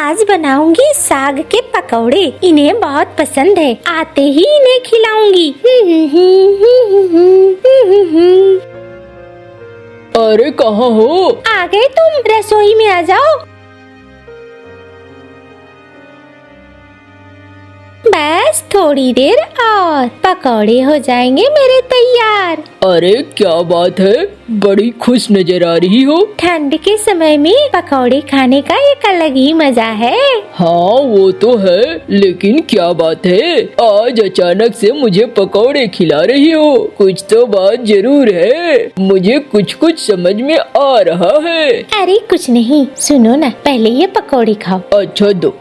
आज बनाऊंगी साग के पकौड़े, इन्हें बहुत पसंद है, आते ही इन्हें खिलाऊंगी। अरे कहाँ हो? आ गए तुम, रसोई में आ जाओ। बस थोड़ी देर और पकौड़े हो जाएंगे मेरे तैयार। अरे क्या बात है, बड़ी खुश नजर आ रही हो। ठंड के समय में पकौड़े खाने का एक अलग ही मजा है। हाँ वो तो है, लेकिन क्या बात है, आज अचानक से मुझे पकौड़े खिला रही हो? कुछ तो बात जरूर है, मुझे कुछ कुछ समझ में आ रहा है। अरे कुछ नहीं, सुनो ना, पहले ये पकौड़े खाओ। अच्छा दो।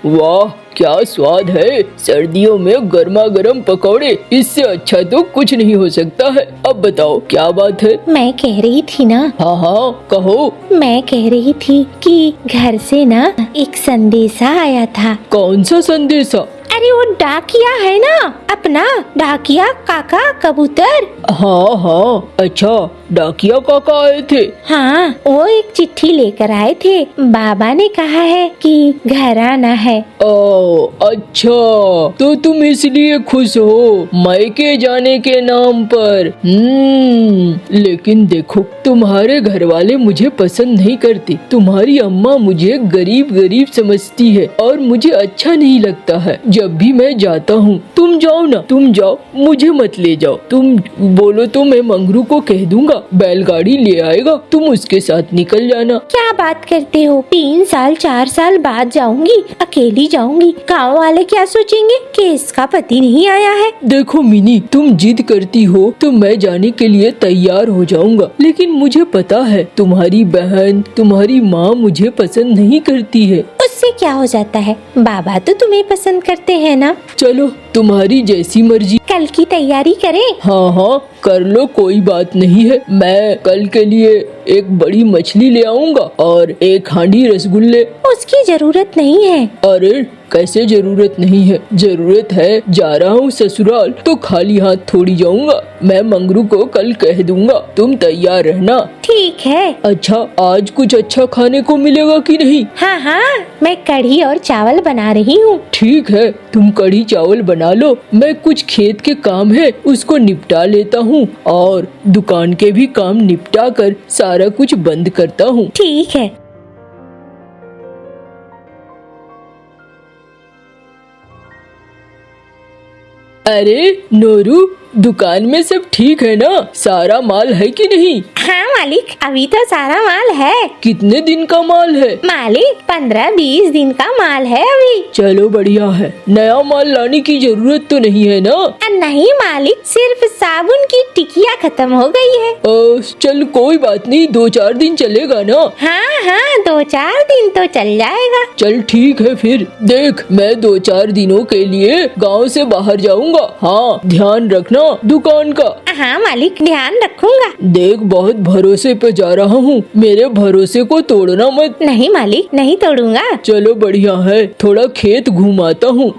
वाह क्या स्वाद है, सर्दियों में गर्मा गर्म पकौड़े, इससे अच्छा तो कुछ नहीं हो सकता है। अब बताओ क्या बात है? मैं कह रही थी ना। हाँ हाँ कहो। मैं कह रही थी कि घर से ना एक संदेशा आया था। कौन सा संदेशा? अरे वो डाकिया है ना, अपना डाकिया काका कबूतर। हाँ हाँ, अच्छा डाकिया काका आए थे। हाँ, वो एक चिट्ठी लेकर आए थे। बाबा ने कहा है कि घर आना है। ओ अच्छा, तो तुम इसलिए खुश हो मायके जाने के नाम पर। लेकिन देखो, तुम्हारे घर वाले मुझे पसंद नहीं करते। तुम्हारी अम्मा मुझे गरीब गरीब समझती है और मुझे अच्छा नहीं लगता है जब भी मैं जाता हूँ। तुम जाओ ना, तुम जाओ, मुझे मत ले जाओ। तुम बोलो तो मैं मंगरू को कह दूंगा, बैलगाड़ी ले आएगा, तुम उसके साथ निकल जाना। क्या बात करते हो, 3 साल 4 साल बाद जाऊंगी, अकेली जाऊंगी। गाँव वाले क्या सोचेंगे कि इसका पति नहीं आया है। देखो मिनी, तुम जिद करती हो तो मैं जाने के लिए तैयार हो जाऊंगा, लेकिन मुझे पता है तुम्हारी बहन, तुम्हारी माँ मुझे पसंद नहीं करती है। उससे क्या हो जाता है, बाबा तो तुम्हें पसंद करते हैं ना। चलो तुम्हारी जैसी मर्जी। कल की तैयारी करें? हाँ हाँ कर लो, कोई बात नहीं है। मैं कल के लिए एक बड़ी मछली ले आऊंगा और एक हांडी रसगुल्ले। उसकी जरूरत नहीं है। अरे कैसे जरूरत नहीं है? जरूरत है, जा रहा हूँ ससुराल तो खाली हाथ थोड़ी जाऊंगा। मैं मंगरू को कल कह दूंगा, तुम तैयार रहना। ठीक है। अच्छा, आज कुछ अच्छा खाने को मिलेगा कि नहीं? हाँ हाँ, मैं कढ़ी और चावल बना रही हूँ। ठीक है, तुम कढ़ी चावल बना लो, मैं कुछ खेत के काम है उसको निपटा लेता हूँ और दुकान के भी काम निपटा कर सारा कुछ बंद करता हूँ। ठीक है। अरे नोरू, दुकान में सब ठीक है ना? सारा माल है कि नहीं? हाँ मालिक, अभी तो सारा माल है। कितने दिन का माल है? मालिक 15-20 दिन का माल है अभी। चलो बढ़िया है, नया माल लाने की जरूरत तो नहीं है ना? नहीं मालिक, सिर्फ साबुन की टिकिया खत्म हो गई है। चल कोई बात नहीं, 2-4 दिन चलेगा ना? हाँ हाँ, 2-4 दिन तो चल जाएगा। चल ठीक है फिर। देख, मैं 2-4 दिनों के लिए गांव से बाहर जाऊंगा। हाँ ध्यान रखना दुकान का। हाँ मालिक, ध्यान रखूंगा। देख, बहुत भरोसे पे जा रहा हूँ, मेरे भरोसे को तोड़ना मत। नहीं मालिक, नहीं तोड़ूंगा। चलो बढ़िया है, थोड़ा खेत घुमाता हूँ।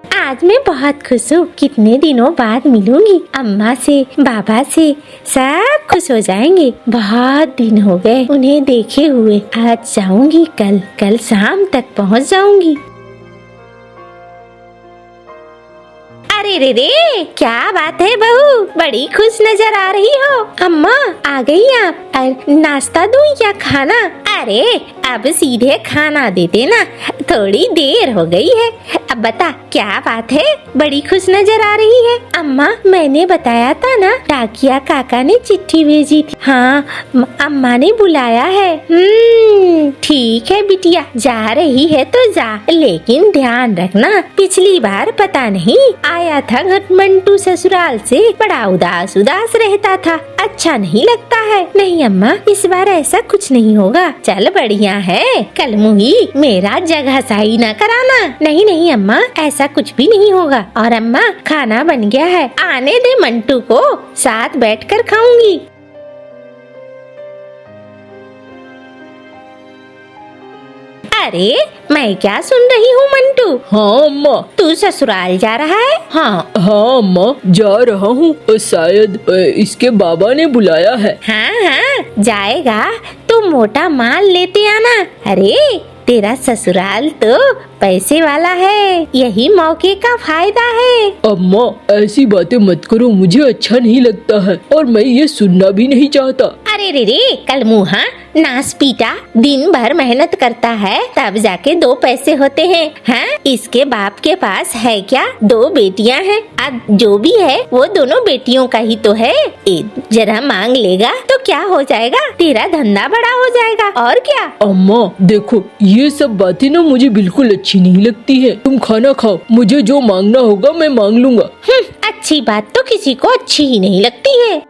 आज मैं बहुत खुश हूँ, कितने दिनों बाद मिलूंगी अम्मा से, बाबा से, सब खुश हो जाएंगे। बहुत दिन हो गए उन्हें देखे हुए। आज जाऊंगी, कल शाम तक पहुँच जाऊंगी। अरे रे, क्या बात है बहू, बड़ी खुश नजर आ रही हो। अम्मा आ गई आप? नाश्ता दूं या खाना? अरे अब सीधे खाना देते ना, थोड़ी देर हो गई है। अब बता क्या बात है, बड़ी खुश नजर आ रही है। अम्मा मैंने बताया था ना, डाकिया काका ने चिट्ठी भेजी थी। हाँ अम्मा ने बुलाया है। ठीक है बिटिया, जा रही है तो जा, लेकिन ध्यान रखना, पिछली बार पता नहीं आया था मंटू ससुराल से, बड़ा उदास उदास रहता था, अच्छा नहीं लगता है। नहीं अम्मा, इस बार ऐसा कुछ नहीं होगा। चल बढ़िया है, कल मुही मेरा जगह सही न कराना। नहीं नहीं अम्मा, ऐसा कुछ भी नहीं होगा। और अम्मा खाना बन गया है, आने दे मंटू को, साथ बैठकर खाऊंगी। अरे मैं क्या सुन रही हूँ मंटू? हाँ अम्मा। तू ससुराल जा रहा है? हाँ हाँ अम्मा जा रहा हूँ, शायद इसके बाबा ने बुलाया है। हाँ हाँ जाएगा तो मोटा माल लेते आना। अरे तेरा ससुराल तो पैसे वाला है, यही मौके का फायदा है। अम्मा ऐसी बातें मत करो, मुझे अच्छा नहीं लगता है और मैं ये सुनना भी नहीं चाहता। अरे रे रे कल मुहा नास पीटा, दिन भर मेहनत करता है तब जाके 2 पैसे होते हैं। हाँ इसके बाप के पास है क्या? 2 बेटियां हैं, अब जो भी है वो दोनों बेटियों का ही तो है। जरा मांग लेगा तो क्या हो जाएगा, तेरा धंधा बड़ा हो जाएगा और क्या। अम्मा देखो ये सब बातें ना मुझे बिल्कुल अच्छी नहीं लगती है। तुम खाना खाओ, मुझे जो मांगना होगा मैं मांग लूंगा। अच्छी बात तो किसी को अच्छी ही नहीं लगती है।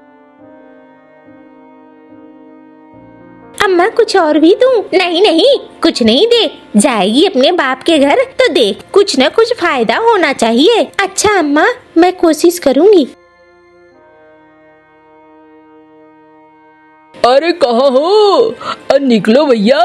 अम्मा कुछ और भी दूं? नहीं नहीं कुछ नहीं दे, जाएगी अपने बाप के घर तो देख कुछ न कुछ फायदा होना चाहिए। अच्छा अम्मा मैं कोशिश करूंगी। अरे कहाँ हो? निकलो भैया,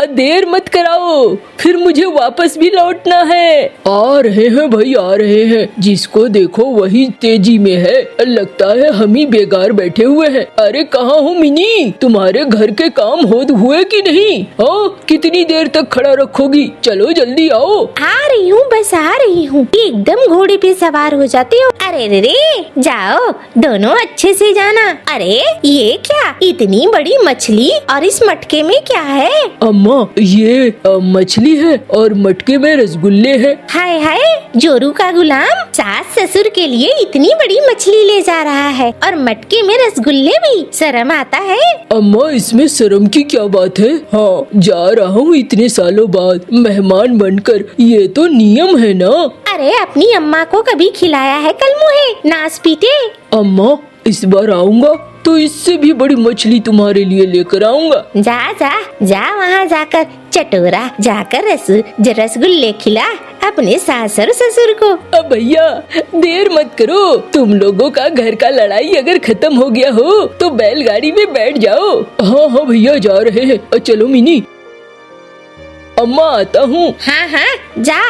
देर मत कराओ, फिर मुझे वापस भी लौटना है। आ रहे हैं भाई आ रहे हैं, जिसको देखो वही तेजी में है, लगता है हम ही बेकार बैठे हुए हैं। अरे कहाँ हो मिनी, तुम्हारे घर के काम हुए कि नहीं? हाँ कितनी देर तक खड़ा रखोगी, चलो जल्दी आओ। आ रही हूँ बस आ रही हूँ, एकदम घोड़े पे सवार हो जाते हो। अरे रे रे जाओ दोनों अच्छे से जाना। अरे ये क्या इतनी बड़ी मछली और इस मटके में क्या है? अम्मा ये मछली है और मटके में रसगुल्ले हैं। हाय हाय जोरू का गुलाम सास ससुर के लिए इतनी बड़ी मछली ले जा रहा है और मटके में रसगुल्ले भी, शर्म आता है? अम्मा इसमें शर्म की क्या बात है? हाँ जा रहा हूँ इतने सालों बाद मेहमान बनकर, ये तो नियम है ना। अरे अपनी अम्मा को कभी खिलाया है कल मुहे नास पीटे? अम्मा इस बार आऊँगा तो इससे भी बड़ी मछली तुम्हारे लिए लेकर आऊंगा। जा जा जा वहाँ जाकर चटोरा जाकर रसगुल्ले खिला अपने सास और ससुर को। अब भैया देर मत करो, तुम लोगों का घर का लड़ाई अगर खत्म हो गया हो तो बैलगाड़ी में बैठ जाओ। हाँ हाँ भैया जा रहे हैं, चलो मिनी। अम्मा आता हूँ। हाँ हाँ जा।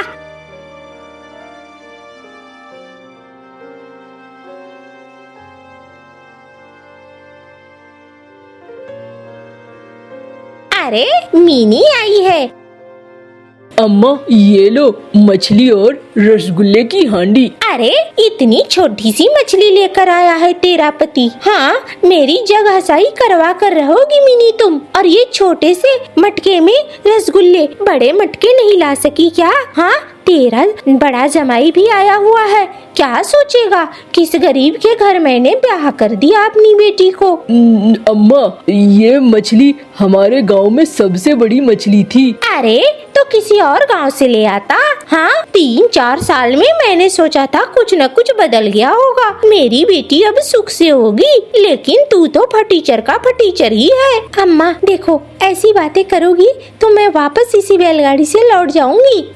अरे मीनी आई है। अम्मा ये लो मछली और रसगुल्ले की हांडी। अरे इतनी छोटी सी मछली लेकर आया है तेरा पति। हाँ मेरी जगहसाई करवा कर रहोगी मिनी तुम, और ये छोटे से मटके में रसगुल्ले, बड़े मटके नहीं ला सकी क्या? हाँ तेरा बड़ा जमाई भी आया हुआ है, क्या सोचेगा किस गरीब के घर मैंने ब्याह कर दिया अपनी बेटी को। अम्मा ये मछली हमारे गांव में सबसे बड़ी मछली थी। अरे तो किसी और गांव से ले आता। हाँ 3-4 साल में मैंने सोचा था कुछ न कुछ बदल गया होगा, मेरी बेटी अब सुख से होगी, लेकिन तू तो फटीचर का फटीचर ही है। अम्मा देखो ऐसी बातें करोगी तो मैं वापस इसी बैलगाड़ी से लौट जाऊंगी।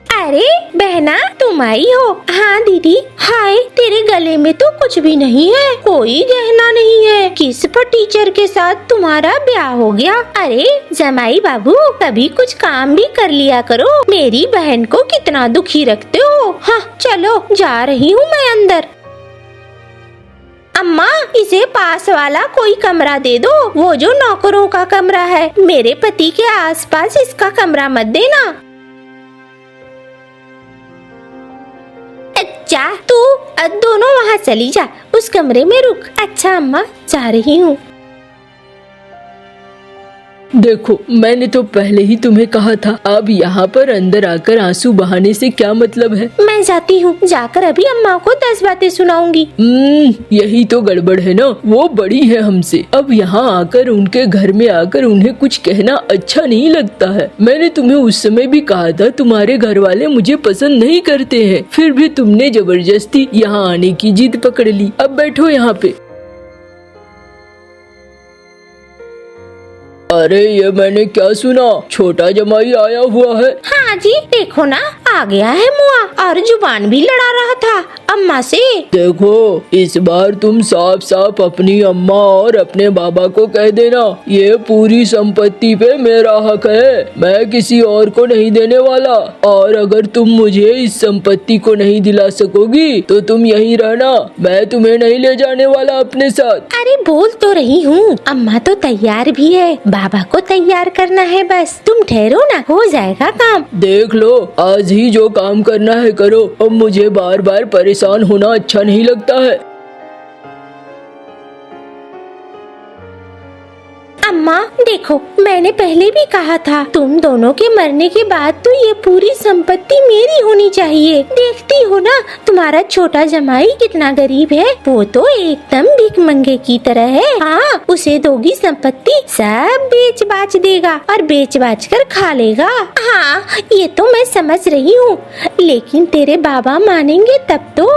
अरे बहना तुम आई हो? हाँ दीदी। हाय तेरे गले में तो कुछ भी नहीं है, कोई गहना नहीं है, किस टीचर के साथ तुम्हारा ब्याह हो गया? अरे जमाई बाबू कभी कुछ काम भी कर लिया करो, मेरी बहन को कितना दुखी रखते हो। हाँ चलो जा रही हूँ मैं अंदर। अम्मा इसे पास वाला कोई कमरा दे दो, वो जो नौकरों का कमरा है, मेरे पति के आसपास इसका कमरा मत देना। जा तू दोनों वहाँ चली जा, उस कमरे में रुक। अच्छा अम्मा जा रही हूँ। देखो मैंने तो पहले ही तुम्हें कहा था, अब यहाँ पर अंदर आकर आंसू बहाने से क्या मतलब है? मैं जाती हूँ, जाकर अभी अम्मा को 10 बातें सुनाऊंगी। यही तो गड़बड़ है ना, वो बड़ी है हमसे, अब यहाँ आकर उनके घर में आकर उन्हें कुछ कहना अच्छा नहीं लगता है। मैंने तुम्हें उस समय भी कहा था तुम्हारे घर वाले मुझे पसंद नहीं करते हैं, फिर भी तुमने जबरदस्ती यहाँ आने की जिद पकड़ ली। अब बैठो यहाँ पे। अरे ये मैंने क्या सुना, छोटा जमाई आया हुआ है? हाँ जी देखो ना आ गया है मुआ, और जुबान भी लड़ा रहा था, अब अम्मा से। देखो, इस बार तुम साफ साफ अपनी अम्मा और अपने बाबा को कह देना, ये पूरी संपत्ति पे मेरा हक है, मैं किसी और को नहीं देने वाला। और अगर तुम मुझे इस संपत्ति को नहीं दिला सकोगी तो तुम यहीं रहना, मैं तुम्हें नहीं ले जाने वाला अपने साथ। अरे बोल तो रही हूँ, अम्मा तो तैयार भी है, बाबा को तैयार करना है, बस तुम ठहरो ना, हो जाएगा काम। देख लो, आज ही जो काम करना है करो, अब मुझे बार बार परेशान होना अच्छा नहीं लगता है। अम्मा देखो, मैंने पहले भी कहा था, तुम दोनों के मरने के बाद तो ये पूरी संपत्ति मेरी होनी चाहिए। देखती हो ना, तुम्हारा छोटा जमाई कितना गरीब है, वो तो एकदम भिखमंगे की तरह है। हाँ, उसे दोगी संपत्ति, सब बेच बाच देगा और बेच बाच कर खा लेगा। हाँ, ये तो मैं समझ रही हूँ, लेकिन तेरे बाबा मानेंगे तब तो।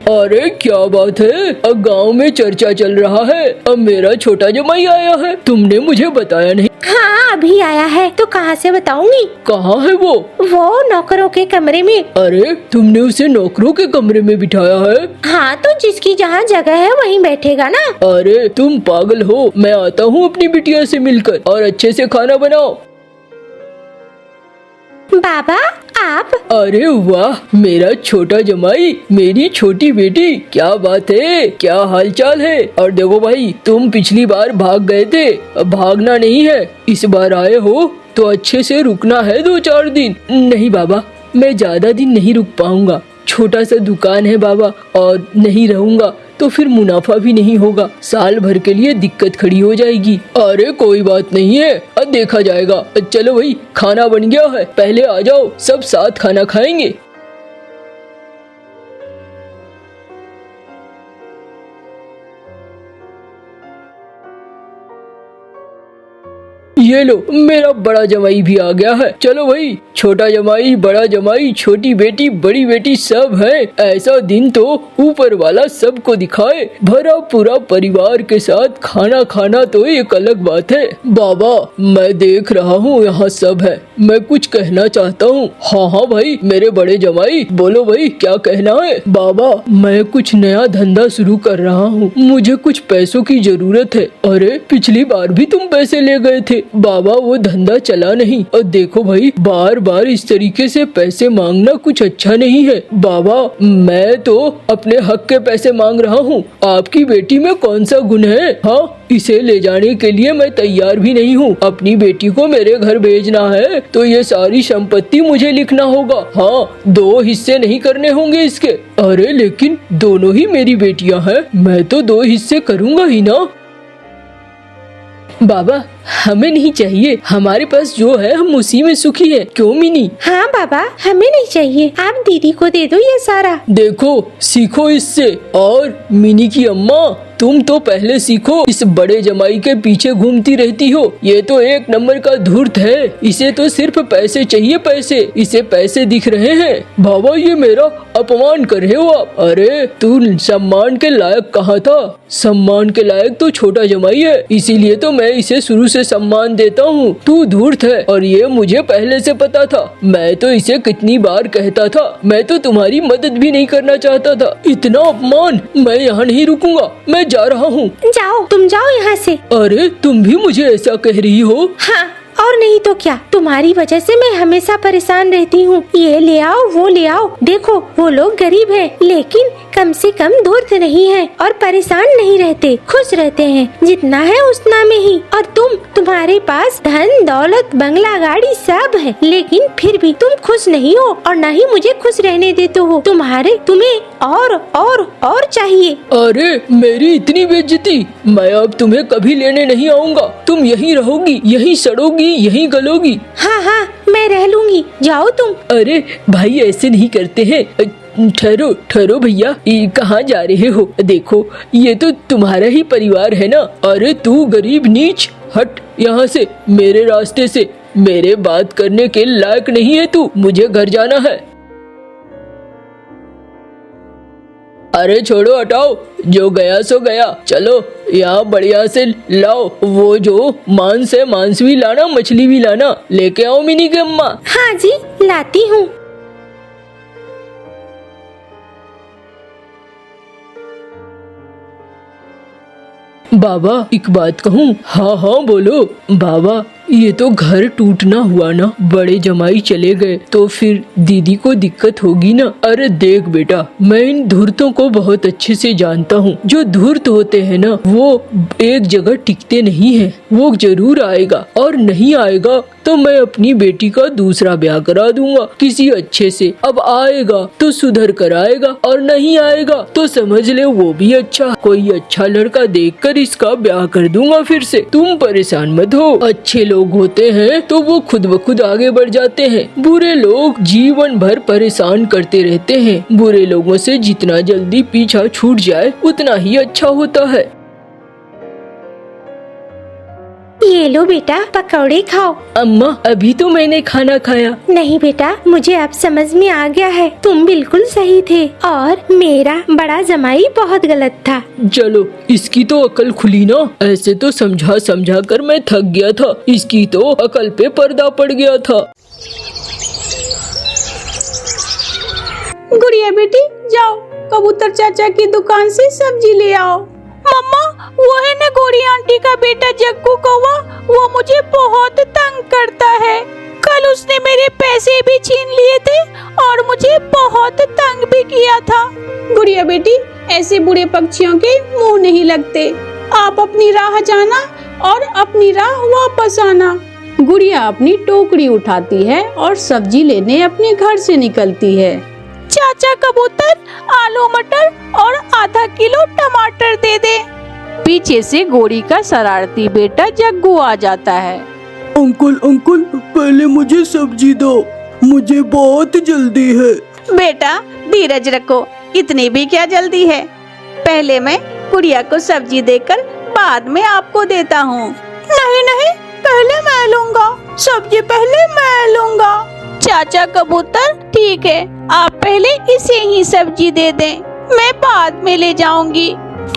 अरे क्या बात है, अब गांव में चर्चा चल रहा है, अब मेरा छोटा जमाई आया है, तुमने मुझे बताया नहीं। हाँ, अभी आया है, तो कहाँ से बताऊंगी। कहाँ है वो नौकरों के कमरे में। अरे तुमने उसे नौकरों के कमरे में बिठाया है? हाँ, तो जिसकी जहाँ जगह है वहीं बैठेगा ना। अरे तुम पागल हो, मैं आता हूँ अपनी बिटिया से मिलकर, और अच्छे से खाना बनाओ। बाबा आप? अरे वाह, मेरा छोटा जमाई, मेरी छोटी बेटी, क्या बात है, क्या हालचाल है। और देखो भाई, तुम पिछली बार भाग गए थे, अब भागना नहीं है, इस बार आए हो तो अच्छे से रुकना है 2-4 दिन। नहीं बाबा, मैं ज्यादा दिन नहीं रुक पाऊंगा, छोटा सा दुकान है बाबा, और नहीं रहूंगा तो फिर मुनाफा भी नहीं होगा, साल भर के लिए दिक्कत खड़ी हो जाएगी। अरे कोई बात नहीं है, अब देखा जाएगा। चलो भाई, खाना बन गया है, पहले आ जाओ, सब साथ खाना खाएंगे। ये लो, मेरा बड़ा जमाई भी आ गया है। चलो भाई, छोटा जमाई, बड़ा जमाई, छोटी बेटी, बड़ी बेटी, सब है। ऐसा दिन तो ऊपर वाला सबको दिखाए। भरा पूरा परिवार के साथ खाना खाना तो एक अलग बात है। बाबा, मैं देख रहा हूँ यहाँ सब है, मैं कुछ कहना चाहता हूँ। हाँ हाँ भाई, मेरे बड़े जमाई, बोलो भाई, क्या कहना है। बाबा, मैं कुछ नया धंधा शुरू कर रहा हूँ, मुझे कुछ पैसों की जरूरत है। अरे पिछली बार भी तुम पैसे ले गए थे बाबा, वो धंधा चला नहीं। और देखो भाई, बार बार इस तरीके से पैसे मांगना कुछ अच्छा नहीं है। बाबा, मैं तो अपने हक के पैसे मांग रहा हूँ, आपकी बेटी में कौन सा गुण है। हाँ, इसे ले जाने के लिए मैं तैयार भी नहीं हूँ। अपनी बेटी को मेरे घर भेजना है तो ये सारी संपत्ति मुझे लिखना होगा। हाँ, 2 हिस्से नहीं करने होंगे इसके। अरे लेकिन दोनों ही मेरी बेटियां हैं, मैं तो 2 हिस्से करूँगा ही ना। बाबा, हमें नहीं चाहिए, हमारे पास जो है हम उसी में सुखी है, क्यों मिनी। हाँ बाबा, हमें नहीं चाहिए, आप दीदी को दे दो ये सारा। देखो, सीखो इससे। और मिनी की अम्मा, तुम तो पहले सीखो, इस बड़े जमाई के पीछे घूमती रहती हो, ये तो एक नंबर का धूर्त है, इसे तो सिर्फ पैसे चाहिए, पैसे, इसे पैसे दिख रहे हैं। बाबा, ये मेरा अपमान कर रहे हो आप। अरे तू सम्मान के लायक कहाँ था, सम्मान के लायक तो छोटा जमाई है, इसीलिए तो मैं इसे शुरू से सम्मान देता हूँ। तू धूर्त है, और ये मुझे पहले से पता था, मैं तो इसे कितनी बार कहता था, मैं तो तुम्हारी मदद भी नहीं करना चाहता था। इतना अपमान, मैं यहाँ नहीं रुकूंगा, मैं जा रहा हूँ। जाओ, तुम जाओ यहाँ से। अरे तुम भी मुझे ऐसा कह रही हो। हाँ, और नहीं तो क्या, तुम्हारी वजह से मैं हमेशा परेशान रहती हूँ, ये ले आओ, वो ले आओ। देखो, वो लोग गरीब हैं, लेकिन कम से कम धूर्त नहीं है और परेशान नहीं रहते, खुश रहते हैं, जितना है उतना में ही। और तुम्हारे पास धन दौलत बंगला गाड़ी सब है, लेकिन फिर भी तुम खुश नहीं हो और न ही मुझे खुश रहने देते हो। तुम्हें और चाहिए। अरे मेरी इतनी बेइज्जती, मैं अब तुम्हें कभी लेने नहीं आऊँगा, तुम यहीं रहोगी, यहीं सड़ोगी, यहीं गलोगी। हाँ हाँ, मैं रह लूंगी, जाओ तुम। अरे भाई, ऐसे नहीं करते हैं, ठहरो ठहरो भैया, कहाँ जा रहे हो। देखो, ये तो तुम्हारा ही परिवार है ना। अरे तू गरीब नीच, हट यहाँ से, मेरे रास्ते से, मेरे बात करने के लायक नहीं है तू, मुझे घर जाना है। अरे छोड़ो, हटाओ, जो गया सो गया, चलो यहाँ बढ़िया से लाओ, वो जो मांस है, मांस भी लाना, मछली भी लाना, लेके आओ मिनी के अम्मा। हाँ जी, लाती हूँ। बाबा एक बात कहूँ? हाँ हाँ बोलो। बाबा ये तो घर टूटना हुआ ना, बड़े जमाई चले गए तो फिर दीदी को दिक्कत होगी ना। अरे देख बेटा, मैं इन धूर्तों को बहुत अच्छे से जानता हूँ। जो धूर्त होते हैं ना वो एक जगह टिकते नहीं है। वो जरूर आएगा और नहीं आएगा तो मैं अपनी बेटी का दूसरा ब्याह करा दूंगा किसी अच्छे से। अब आएगा तो सुधर कर आएगा और नहीं आएगा तो समझ ले वो भी अच्छा, कोई अच्छा लड़का देखकर इसका ब्याह कर दूंगा फिर से। तुम परेशान मत हो। अच्छे लोग होते हैं तो वो खुद ब खुद आगे बढ़ जाते हैं। बुरे लोग जीवन भर परेशान करते रहते हैं। बुरे लोगों से जितना जल्दी पीछा छूट जाए उतना ही अच्छा होता है। ये लो बेटा, पकौड़े खाओ। अम्मा अभी तो मैंने खाना खाया। नहीं बेटा, मुझे अब समझ में आ गया है, तुम बिल्कुल सही थे और मेरा बड़ा जमाई बहुत गलत था। चलो इसकी तो अकल खुली ना। ऐसे तो समझा समझा कर मैं थक गया था, इसकी तो अकल पे पर्दा पड़ गया था। गुड़िया बेटी जाओ कबूतर चाचा की दुकान से सब्जी ले आओ। मम्मा वो है ना गोरी आंटी का बेटा जग्गू कौवा, वो मुझे बहुत तंग करता है। कल उसने मेरे पैसे भी छीन लिए थे और मुझे बहुत तंग भी किया था। गुड़िया बेटी ऐसे बुरे पक्षियों के मुंह नहीं लगते। आप अपनी राह जाना और अपनी राह वापस आना। गुड़िया अपनी टोकरी उठाती है और सब्जी लेने अपने घर से निकलती है। चाचा कबूतर आलू मटर और आधा किलो टमाटर दे दे। पीछे से गोरी का शरारती बेटा जग्गू आ जाता है। अंकल अंकल पहले मुझे सब्जी दो, मुझे बहुत जल्दी है। बेटा धीरज रखो, इतनी भी क्या जल्दी है। पहले मैं गुड़िया को सब्जी देकर बाद में आपको देता हूँ। नहीं नहीं, पहले मैं लूँगा, सब्जी पहले मैं लूँगा। चाचा कबूतर ठीक है, आप पहले इसे ही सब्जी दे दें, मैं बाद में ले जाऊंगी।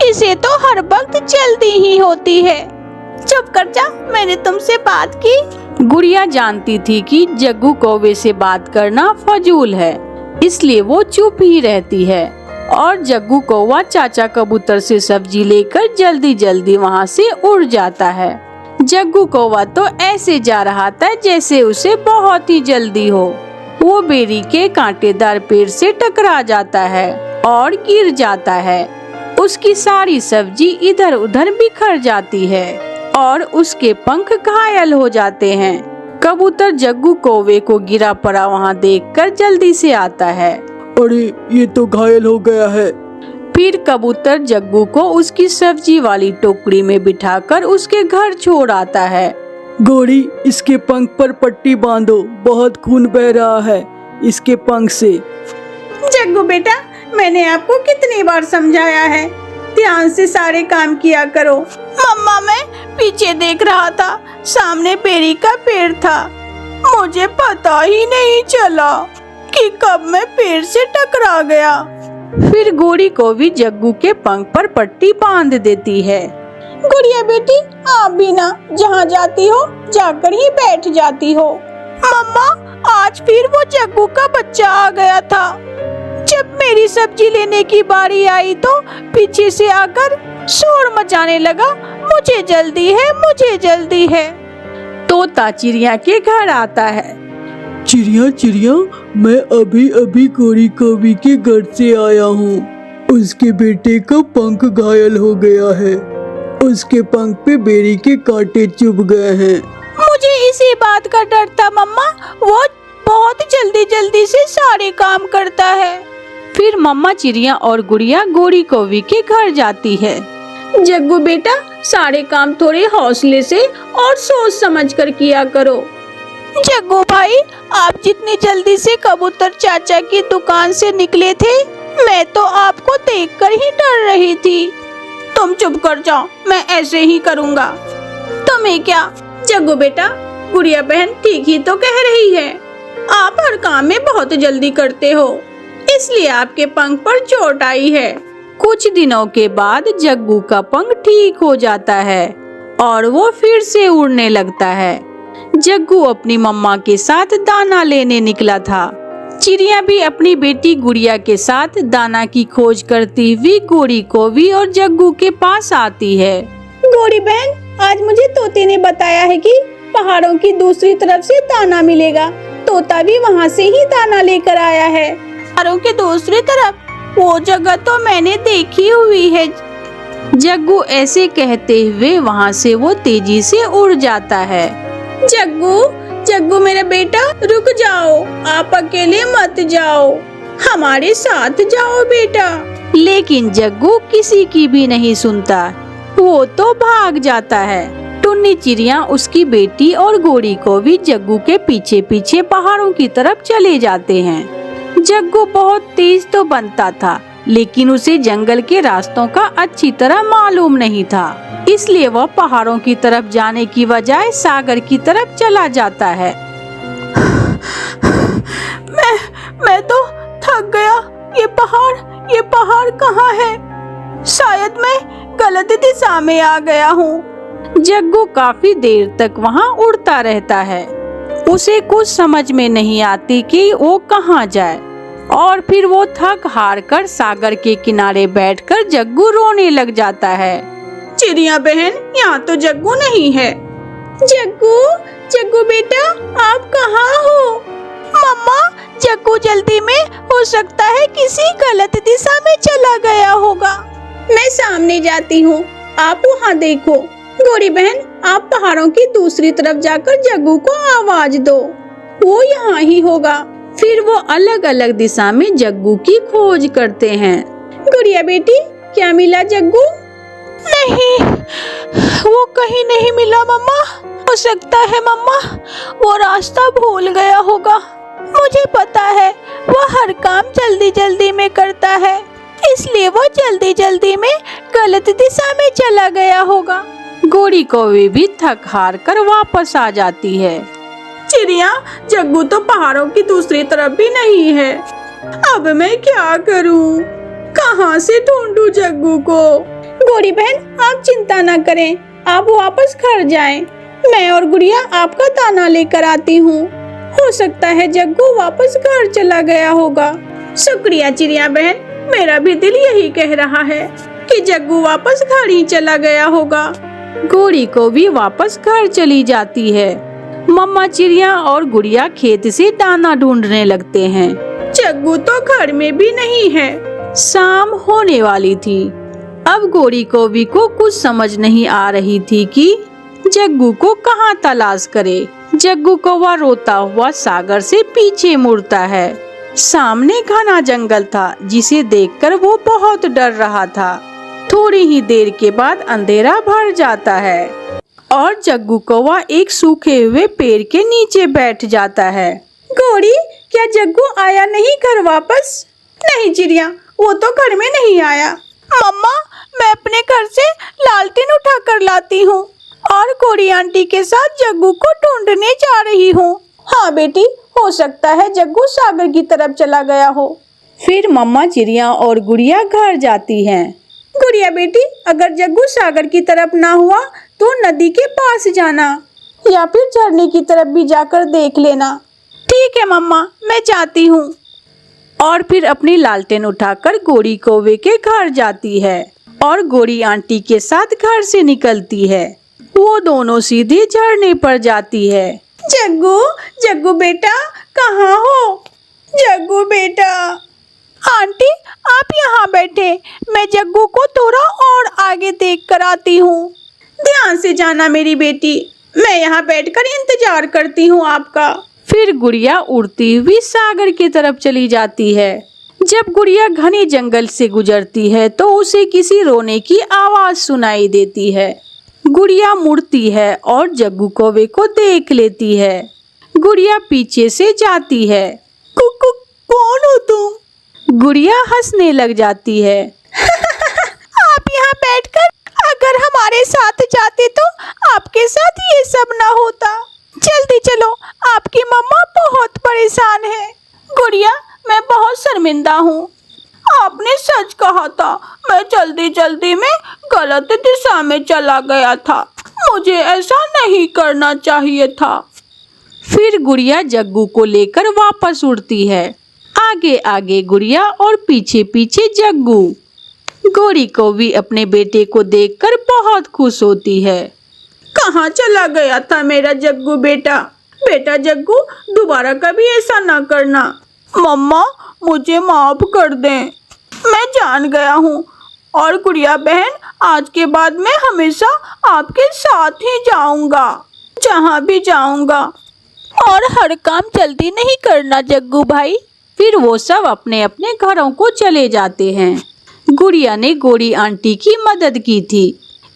इसे तो हर वक्त जल्दी ही होती है। चुप कर जा, मैंने तुमसे बात की। गुड़िया जानती थी कि जग्गू कौवे से बात करना फजूल है, इसलिए वो चुप ही रहती है। और जग्गू कौवा चाचा कबूतर से सब्जी लेकर जल्दी जल्दी वहाँ से उड़ जाता है। जग्गू कौवा तो ऐसे जा रहा था जैसे उसे बहुत ही जल्दी हो। वो बेरी के कांटेदार पेड़ से टकरा जाता है और गिर जाता है। उसकी सारी सब्जी इधर उधर बिखर जाती है और उसके पंख घायल हो जाते हैं। कबूतर जग्गू कौवे को गिरा पड़ा वहाँ देखकर जल्दी से आता है। अरे ये तो घायल हो गया है। फिर कबूतर जग्गू को उसकी सब्जी वाली टोकरी में बिठाकर उसके घर छोड़ आता है। गोरी इसके पंख पर पट्टी बांधो, बहुत खून बह रहा है इसके पंख से। जग्गू बेटा मैंने आपको कितनी बार समझाया है, ध्यान से सारे काम किया करो। मम्मा मैं पीछे देख रहा था, सामने बेरी का पेड़ था, मुझे पता ही नहीं चला कि कब मैं पेड़ से टकरा गया। फिर गोरी को भी जग्गू के पंख पर पट्टी बांध देती है। गुड़िया बेटी आप भी ना जहाँ जाती हो जाकर ही बैठ जाती हो। मम्मा आज फिर वो जग्गू का बच्चा आ गया था। जब मेरी सब्जी लेने की बारी आई तो पीछे से आकर शोर मचाने लगा, मुझे जल्दी है, मुझे जल्दी है। तोता चिड़िया के घर आता है। चिड़िया चिड़िया मैं अभी अभी गोरी कौवी के घर से आया हूँ। उसके बेटे का पंख घायल हो गया है, उसके पंख पे बेरी के कांटे चुभ गए हैं। मुझे इसी बात का डर था मम्मा, वो बहुत जल्दी जल्दी से सारे काम करता है। फिर मम्मा चिड़िया और गुड़िया गोरी कौवी के घर जाती है। जग्गू बेटा सारे काम थोड़े हौसले से और सोच समझ कर किया करो। जग्गू भाई आप जितनी जल्दी से कबूतर चाचा की दुकान से निकले थे, मैं तो आपको देखकर ही डर रही थी। तुम चुप कर जाओ, मैं ऐसे ही करूँगा। तुम्हें क्या जग्गू बेटा, गुड़िया बहन ठीक ही तो कह रही है। आप हर काम में बहुत जल्दी करते हो, इसलिए आपके पंख पर चोट आई है। कुछ दिनों के बाद जग्गू का पंख ठीक हो जाता है और वो फिर से उड़ने लगता है। जग्गू अपनी मम्मा के साथ दाना लेने निकला था। चिड़िया भी अपनी बेटी गुड़िया के साथ दाना की खोज करती हुई गोरी कौवी और जग्गू के पास आती है। गौरी बहन, आज मुझे तोते ने बताया है कि पहाड़ों की दूसरी तरफ से दाना मिलेगा। तोता भी वहाँ से ही दाना लेकर आया है। पहाड़ों की दूसरी तरफ? वो जगह तो मैंने देखी हुई है। जग्गू ऐसे कहते हुए वहाँ से वो तेजी से उड़ जाता है। जग्गू, जग्गू मेरा बेटा, रुक जाओ, आप अकेले मत जाओ, हमारे साथ जाओ बेटा। लेकिन जग्गू किसी की भी नहीं सुनता, वो तो भाग जाता है। टुन्नी चिड़िया उसकी बेटी और गौरी को भी जग्गू के पीछे पीछे पहाड़ों की तरफ चले जाते हैं। जग्गू बहुत तेज तो बनता था, लेकिन उसे जंगल के रास्तों का अच्छी तरह मालूम नहीं था, इसलिए वह पहाड़ों की तरफ जाने की बजाय सागर की तरफ चला जाता है। मैं तो थक गया। ये पहाड़ कहाँ है? शायद मैं गलत दिशा में आ गया हूँ। जग्गू काफी देर तक वहाँ उड़ता रहता है। उसे कुछ समझ में नहीं आती कि वो कहाँ जाए, और फिर वो थक हार कर सागर के किनारे बैठकर जग्गू रोने लग जाता है। चिड़िया बहन, यहाँ तो जग्गू नहीं है। जग्गू बेटा, आप कहाँ हो? मम्मा, जग्गू जल्दी में हो सकता है किसी गलत दिशा में चला गया होगा। मैं सामने जाती हूँ, आप वहाँ देखो। गौरी बहन, आप पहाड़ों की दूसरी तरफ जाकर जग्गू को आवाज दो, वो यहाँ ही होगा। फिर वो अलग अलग दिशा में जग्गू की खोज करते हैं। गुड़िया बेटी, क्या मिला जग्गू? नहीं, वो कहीं नहीं मिला मम्मा। हो सकता है मम्मा वो रास्ता भूल गया होगा। मुझे पता है वो हर काम जल्दी जल्दी में करता है, इसलिए वो जल्दी जल्दी में गलत दिशा में चला गया होगा। गौरी कौवे भी थक हार कर वापस आ जाती है। चिड़िया, जग्गू तो पहाड़ों की दूसरी तरफ भी नहीं है। अब मैं क्या करूं? कहां से ढूंढूं जग्गू को? गौरी बहन, आप चिंता न करें, आप वापस घर जाएं। मैं और गुड़िया आपका दाना लेकर आती हूँ। हो सकता है जग्गू वापस घर चला गया होगा। शुक्रिया चिड़िया बहन, मेरा भी दिल यही कह रहा है कि जग्गू वापस घर ही चला गया होगा। गौरी को भी वापस घर चली जाती है। मम्मा चिड़िया और गुड़िया खेत से दाना ढूंढने लगते हैं। जग्गू तो घर में भी नहीं है। शाम होने वाली थी। अब गौरी कौवी को कुछ समझ नहीं आ रही थी कि जग्गू को कहाँ तलाश करे। जग्गू कौवा रोता हुआ सागर से पीछे मुड़ता है। सामने घना जंगल था, जिसे देखकर वो बहुत डर रहा था। थोड़ी ही देर के बाद अंधेरा भर जाता है और जग्गू कौवा एक सूखे हुए पेड़ के नीचे बैठ जाता है। गौरी, क्या जग्गू आया नहीं घर वापस? नहीं चिड़िया, वो तो घर में नहीं आया। मम्मा, मैं अपने घर से लालटेन उठा कर लाती हूँ और गौरी आंटी के साथ जग्गू को ढूंढने जा रही हूँ। हाँ बेटी, हो सकता है जग्गू सागर की तरफ चला गया हो। फिर मम्मा चिड़िया और गुड़िया घर जाती हैं। गुड़िया बेटी, अगर जग्गू सागर की तरफ ना हुआ तो नदी के पास जाना, या फिर झरने की तरफ भी जाकर देख लेना। ठीक है मम्मा, मैं जाती हूँ। और फिर अपनी लालटेन उठाकर गौरी कौवे के घर जाती है और गौरी आंटी के साथ घर से निकलती है। वो दोनों सीधे झरने पर जाती है। जग्गू बेटा, कहाँ हो? जग्गू बेटा। आंटी, आप यहाँ बैठे, मैं जग्गू को थोड़ा और आगे देख कर आती हूँ। ध्यान से जाना मेरी बेटी, मैं यहाँ बैठकर इंतजार करती हूँ आपका। फिर गुड़िया उड़ती हुई सागर की तरफ चली जाती है। जब गुड़िया घने जंगल से गुजरती है तो उसे किसी रोने की आवाज सुनाई देती है। गुड़िया मुड़ती है और जग्गू कौवे को देख लेती है। गुड़िया पीछे से जाती है। कौन हो तुम? गुड़िया हंसने लग जाती है। आप यहाँ बैठकर अगर हमारे साथ जाते तो आपके साथ ये सब ना होता। जल्दी चलो, आपकी मम्मा बहुत परेशान है। गुड़िया, मैं बहुत शर्मिंदा हूँ। आपने सच कहा था, मैं जल्दी जल्दी में गलत दिशा में चला गया था। मुझे ऐसा नहीं करना चाहिए था। फिर गुड़िया जग्गू को लेकर वापस उड़ती है। आगे आगे गुड़िया और पीछे पीछे जग्गू। गोरी कौवी अपने बेटे को देखकर बहुत खुश होती है। कहाँ चला गया था मेरा जग्गू बेटा? बेटा जग्गू, दोबारा कभी ऐसा ना करना। मम्मा, मुझे माफ कर दें, मैं जान गया हूँ। और गुड़िया बहन, आज के बाद मैं हमेशा आपके साथ ही जाऊंगा, जहाँ भी जाऊंगा। और हर काम जल्दी नहीं करना जग्गू भाई। फिर वो सब अपने अपने घरों को चले जाते हैं। गुड़िया ने गोरी आंटी की मदद की थी,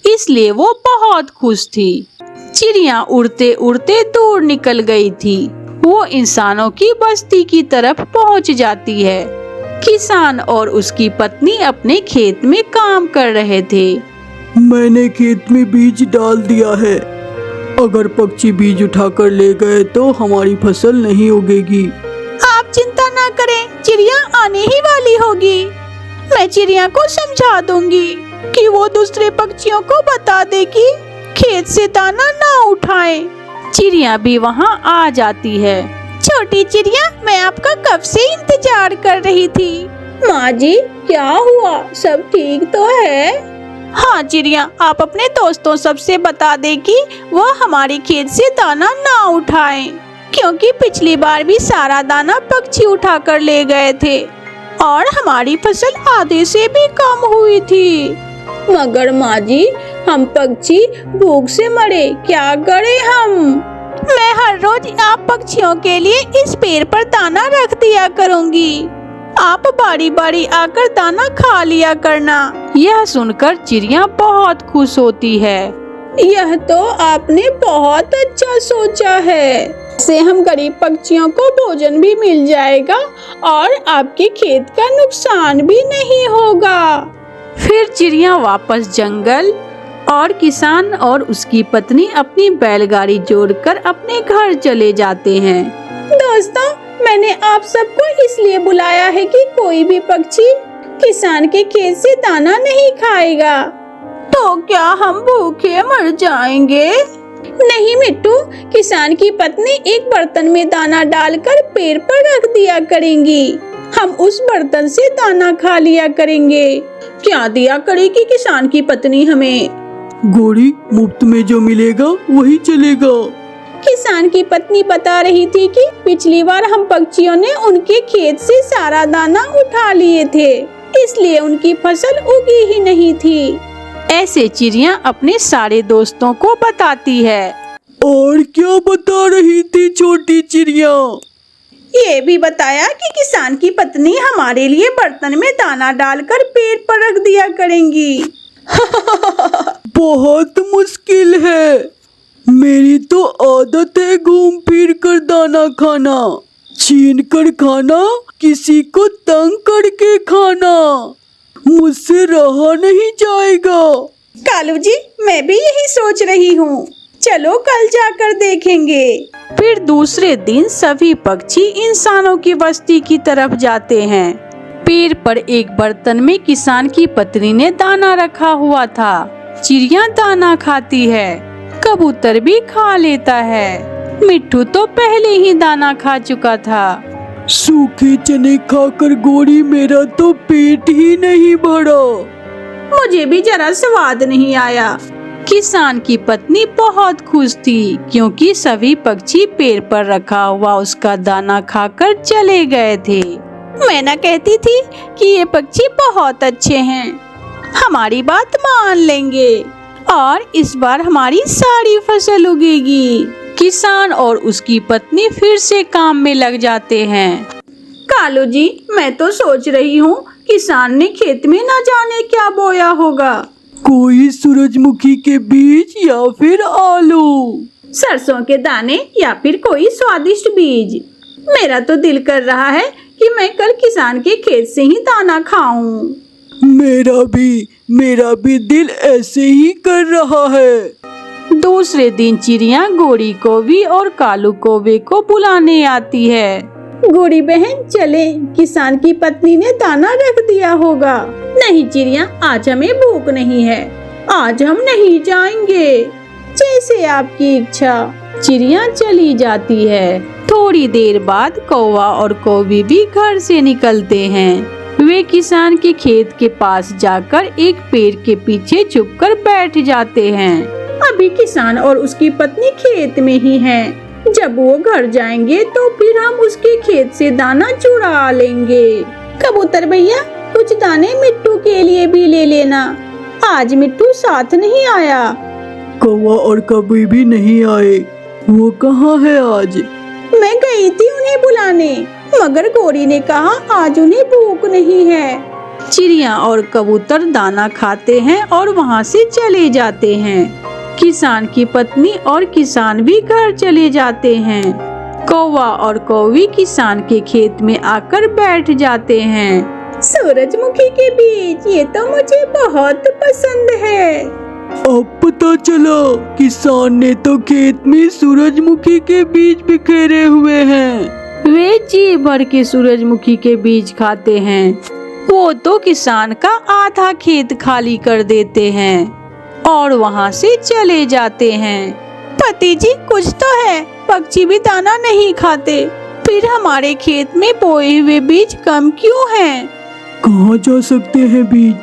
इसलिए वो बहुत खुश थी। चिड़िया उड़ते उड़ते दूर निकल गई थी। वो इंसानों की बस्ती की तरफ पहुंच जाती है। किसान और उसकी पत्नी अपने खेत में काम कर रहे थे। मैंने खेत में बीज डाल दिया है। अगर पक्षी बीज उठाकर ले गए तो हमारी फसल नहीं उगेगी। आप चिंता ना करें, चिड़िया आने ही वाली होगी। मैं चिड़िया को समझा दूंगी कि वो दूसरे पक्षियों को बता दे कि खेत से दाना ना उठाएं। चिड़िया भी वहाँ आ जाती है। छोटी चिड़िया, मैं आपका कब से इंतजार कर रही थी। माँ जी, क्या हुआ? सब ठीक तो है? हाँ चिड़िया, आप अपने दोस्तों सबसे बता दे कि वो हमारे खेत से दाना ना उठाएं, क्योंकि पिछली बार भी सारा दाना पक्षी उठा कर ले गए थे और हमारी फसल आधे से भी कम हुई थी। मगर माँ जी, हम पक्षी भूख से मरे, क्या करें हम? मैं हर रोज आप पक्षियों के लिए इस पेड़ पर दाना रख दिया करूँगी। आप बारी बारी आकर दाना खा लिया करना। यह सुनकर चिड़िया बहुत खुश होती है। यह तो आपने बहुत अच्छा सोचा है। इससे हम गरीब पक्षियों को भोजन भी मिल जाएगा और आपके खेत का नुकसान भी नहीं होगा। फिर चिड़िया वापस जंगल और किसान और उसकी पत्नी अपनी बैलगाड़ी जोड़कर अपने घर चले जाते हैं। दोस्तों, मैंने आप सबको इसलिए बुलाया है कि कोई भी पक्षी किसान के खेत से दाना नहीं खाएगा। तो क्या हम भूखे मर जाएंगे? नहीं मिट्टू, किसान की पत्नी एक बर्तन में दाना डालकर पेड़ पर रख दिया करेंगी। हम उस बर्तन से दाना खा लिया करेंगे। क्या दिया करेगी किसान की पत्नी हमें? गोरी, मुफ्त में जो मिलेगा वही चलेगा। किसान की पत्नी बता रही थी कि पिछली बार हम पक्षियों ने उनके खेत से सारा दाना उठा लिए थे, इसलिए उनकी फसल उगी ही नहीं थी। ऐसे चिड़िया अपने सारे दोस्तों को बताती है। और क्या बता रही थी छोटी चिड़िया? ये भी बताया कि किसान की पत्नी हमारे लिए बर्तन में दाना डालकर पेड़ पर रख दिया करेंगी। बहुत मुश्किल है। मेरी तो आदत है घूम फिर कर दाना खाना, छीन कर खाना, किसी को तंग करके खाना। मुझसे रहा नहीं जाएगा। कालू जी, मैं भी यही सोच रही हूँ। चलो कल जाकर देखेंगे। फिर दूसरे दिन सभी पक्षी इंसानों की बस्ती की तरफ जाते हैं। पेड़ पर एक बर्तन में किसान की पत्नी ने दाना रखा हुआ था। चिड़िया दाना खाती है, कबूतर भी खा लेता है। मिट्टू तो पहले ही दाना खा चुका था। सूखे चने खाकर गोरी मेरा तो पेट ही नहीं भरा। मुझे भी जरा स्वाद नहीं आया। किसान की पत्नी बहुत खुश थी क्योंकि सभी पक्षी पेड़ पर रखा हुआ उसका दाना खाकर चले गए थे। मैं ना कहती थी कि ये पक्षी बहुत अच्छे हैं, हमारी बात मान लेंगे और इस बार हमारी सारी फसल उगेगी। किसान और उसकी पत्नी फिर से काम में लग जाते हैं। कालू जी, मैं तो सोच रही हूँ किसान ने खेत में ना जाने क्या बोया होगा। कोई सूरजमुखी के बीज या फिर आलू, सरसों के दाने या फिर कोई स्वादिष्ट बीज। मेरा तो दिल कर रहा है कि मैं कल किसान के खेत से ही दाना खाऊं। मेरा भी दिल ऐसे ही कर रहा है। दूसरे दिन चिड़िया गोरी कौवी और कालू कौवे को बुलाने आती है। गोरी बहन, चले, किसान की पत्नी ने दाना रख दिया होगा। नहीं चिड़िया, आज हमें भूख नहीं है, आज हम नहीं जाएंगे। जैसे आपकी इच्छा। चिड़िया चली जाती है। थोड़ी देर बाद कौवा और कौवी भी घर से निकलते हैं। वे किसान के खेत के पास जाकर एक पेड़ के पीछे छुपकर बैठ जाते हैं। अभी किसान और उसकी पत्नी खेत में ही हैं। जब वो घर जाएंगे तो फिर हम उसके खेत से दाना चुरा लेंगे। कबूतर भैया, कुछ दाने मिट्टू के लिए भी ले लेना। आज मिट्टू साथ नहीं आया। कौवा और कभी भी नहीं आए। वो कहाँ है आज? मैं गई थी उन्हें बुलाने, मगर गौरी ने कहा आज उन्हें भूख नहीं है। चिड़िया और कबूतर दाना खाते हैं और वहाँ से चले जाते हैं। किसान की पत्नी और किसान भी घर चले जाते हैं। कौवा और कौवी किसान के खेत में आकर बैठ जाते हैं। सूरजमुखी के बीज, ये तो मुझे बहुत पसंद है। अब पता चला, किसान ने तो खेत में सूरजमुखी के बीज बिखेरे हुए हैं। वे जी भर के सूरजमुखी के बीज खाते हैं। वो तो किसान का आधा खेत खाली कर देते हैं और वहाँ से चले जाते हैं। पति जी, कुछ तो है, पक्षी भी दाना नहीं खाते, फिर हमारे खेत में बोए हुए बीज कम क्यों हैं? कहाँ जा सकते हैं बीज?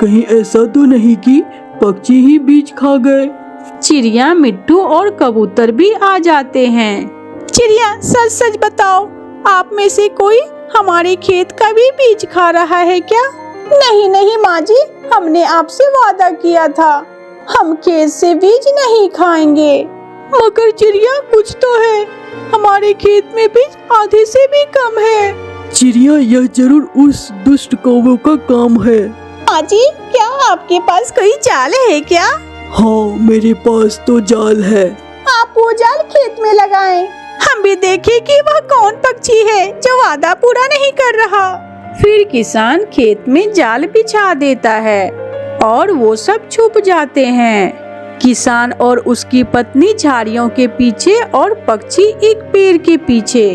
कहीं ऐसा तो नहीं कि पक्षी ही बीज खा गए? चिड़िया, मिट्टू और कबूतर भी आ जाते हैं। चिड़िया, सच सच बताओ, आप में से कोई हमारे खेत का भी बीज खा रहा है क्या? नहीं नहीं माँ जी, हमने आपसे वादा किया था, हम खेत से बीज नहीं खाएंगे। मगर चिड़िया, कुछ तो है, हमारे खेत में बीज आधे से भी कम है। चिड़िया, यह जरूर उस दुष्ट कौवे का काम है। माँ जी, क्या आपके पास कोई जाल है क्या? हाँ, मेरे पास तो जाल है। आप वो जाल खेत में लगाएं। हम भी देखें कि वह कौन पक्षी है जो वादा पूरा नहीं कर रहा। फिर किसान खेत में जाल बिछा देता है और वो सब छुप जाते हैं। किसान और उसकी पत्नी झाड़ियों के पीछे और पक्षी एक पेड़ के पीछे।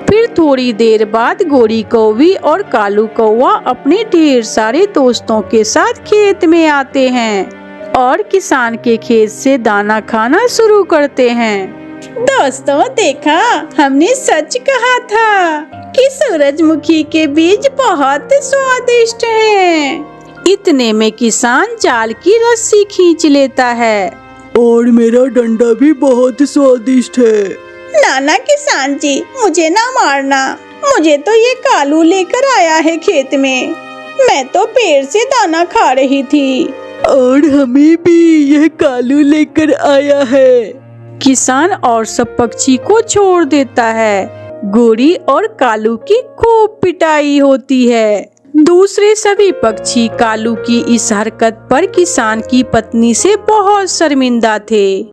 फिर थोड़ी देर बाद गोरी कौवी और कालू कौवा अपने ढेर सारे दोस्तों के साथ खेत में आते हैं और किसान के खेत से दाना खाना शुरू करते हैं। दोस्तों, देखा, हमने सच कहा था कि सूरजमुखी के बीज बहुत स्वादिष्ट हैं। इतने में किसान जाल की रस्सी खींच लेता है। और मेरा डंडा भी बहुत स्वादिष्ट है। नाना किसान जी, मुझे ना मारना, मुझे तो ये कालू लेकर आया है खेत में। मैं तो पेड़ से दाना खा रही थी। और हमें भी यह कालू लेकर आया है। किसान और सब पक्षी को छोड़ देता है। गोरी और कालू की खूब पिटाई होती है। दूसरे सभी पक्षी कालू की इस हरकत पर किसान की पत्नी से बहुत शर्मिंदा थे।